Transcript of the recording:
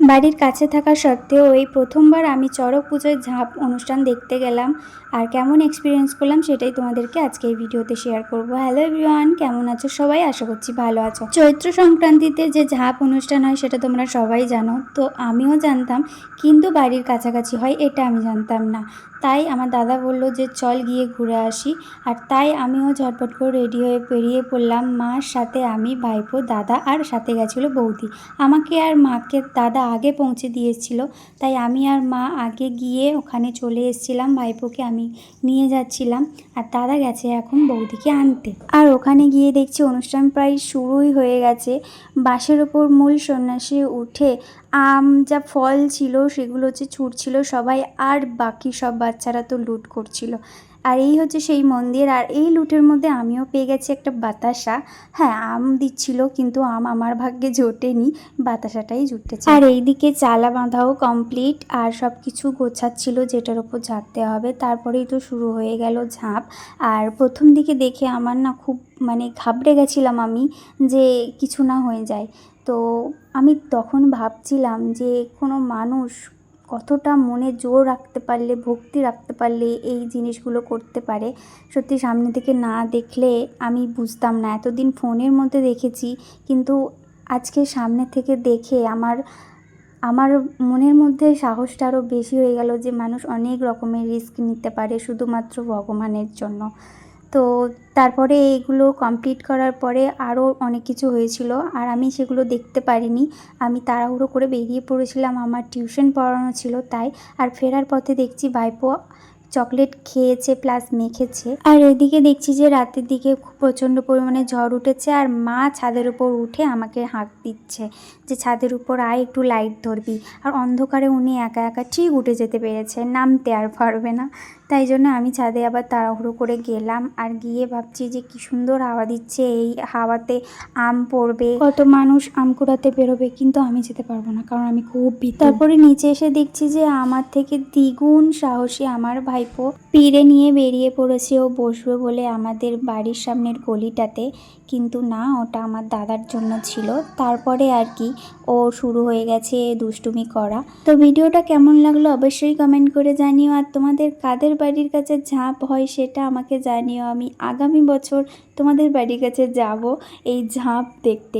বাড়ির কাছে থাকা সত্ত্বেও এই প্রথমবার আমি চড়ক পুজোয় ঝাঁপ অনুষ্ঠান দেখতে গেলাম। আর কেমন এক্সপিরিয়েন্স করলাম সেটাই তোমাদেরকে আজকে এই ভিডিওতে শেয়ার করব। হ্যালো এভরিওয়ান, কেমন আছো সবাই? আশা করছি ভালো আছো। চৈত্র সংক্রান্তিতে যে ঝাঁপ অনুষ্ঠান হয় সেটা তোমরা সবাই জানো, তো আমিও জানতাম, কিন্তু বাড়ির কাছাকাছি হয় এটা আমি জানতাম না। তাই আমার দাদা বলল যে চল গিয়ে ঘুরে আসি, আর তাই আমিও ঝটপট করে রেডি হয়ে বেরিয়ে পড়লাম। মার সাথে আমি, ভাইপো, দাদা আর সাথে গেছিলো বৌদি। আমাকে আর মাকে দাদা আগে পৌঁছে দিয়েছিল, তাই আমি আর মা আগে গিয়ে ওখানে চলে এসেছিলাম। ভাইপোকে আমি নিয়ে যাচ্ছিলাম, আর দাদা গেছে এখন বৌদিকে আনতে। আর ওখানে গিয়ে দেখছি অনুষ্ঠান প্রায় শুরুই হয়ে গেছে। বাঁশের ওপর মূল সন্ন্যাসী উঠে যা ফল ছিল সেগুলো হচ্ছে ছুটছিল সবাই, আর বাকি সব বাচ্চারা তো লুট করছিল। আর এই হচ্ছে সেই মন্দির, আর এই লুটের মধ্যে আমিও পেয়ে গেছি একটা বাতাসা। হ্যাঁ, আম দিচ্ছিল, কিন্তু আম আমার ভাগ্যে জোটেনি, বাতাসাটাই জুটেছে। আর এইদিকে চালা বাঁধাও কমপ্লিট, আর সব কিছু গোছাচ্ছিল যেটার ওপর ঝাঁপতে হবে। তারপরেই তো শুরু হয়ে গেল ঝাঁপ। আর প্রথম দিকে দেখে আমার না খুব ঘাবড়ে গেছিলাম আমি, যে কিছু না হয়ে যায়। তো আমি তখন ভাবছিলাম যে কোনো মানুষ কতটা মনে জোর রাখতে পারলে, ভক্তি রাখতে পারলে এই জিনিসগুলো করতে পারে। সত্যি সামনে থেকে না দেখলে আমি বুঝতাম না। এতদিন ফোনের মধ্যে দেখেছি, কিন্তু আজকে সামনে থেকে দেখে আমার মনের মধ্যে সাহসটা আরও বেশি হয়ে গেল, যে মানুষ অনেক রকমের রিস্ক নিতে পারে শুধুমাত্র ভগবানের জন্য। তো তারপরে এইগুলো কমপ্লিট করার পরে আরও অনেক কিছু হয়েছিল, আর আমি সেগুলো দেখতে পারিনি। আমি তাড়াহুড়ো করে বেরিয়ে পড়েছিলাম, আমার টিউশন পড়ানো ছিল তাই। আর ফেরার পথে দেখছি ভাইপো চকলেট খেয়েছে প্লাস মেখেছে। আর এদিকে দেখছি যে রাতের দিকে খুব প্রচণ্ড পরিমাণে ঝড় উঠেছে, আর মা ছাদের উপর উঠে আমাকে হাঁক দিচ্ছে যে ছাদের উপর আয়, একটু লাইট ধরবি। আর অন্ধকারে উনি একা একা ঠিক উঠে যেতে পেরেছে, নামতে আর পারবে না। তাই জন্য আমি ছাদে আবার তাড়াহুড়ো করে গেলাম, আর গিয়ে ভাবছি যে কি সুন্দর হাওয়া দিচ্ছে, এই হাওয়াতে আম পড়বে, কত মানুষ আম কুড়াতে বেরোবে, কিন্তু আমি যেতে পারবো না, কারণ আমি খুব ভীতু। তারপরে নিচে এসে দেখছি যে আমার থেকে দ্বিগুণ সাহসী আমার ভাইপো পিড়ে নিয়ে বেরিয়ে পড়েছে ও বসবে বলে আমাদের বাড়ির সামনের গলিটাতে, কিন্তু না, ওটা আমার দাদার জন্য ছিল। তারপরে আর কি ও শুরু হয়ে গেছে দুষ্টুমি করা। তো ভিডিওটা কেমন লাগলো অবশ্যই কমেন্ট করে জানিও, আর তোমাদের কাদের বাড়ির কাছে ঝাঁপ হয় সেটা আমাকে জানিও। আমি আগামী বছর তোমাদের বাড়ির কাছে যাব এই ঝাঁপ দেখতে।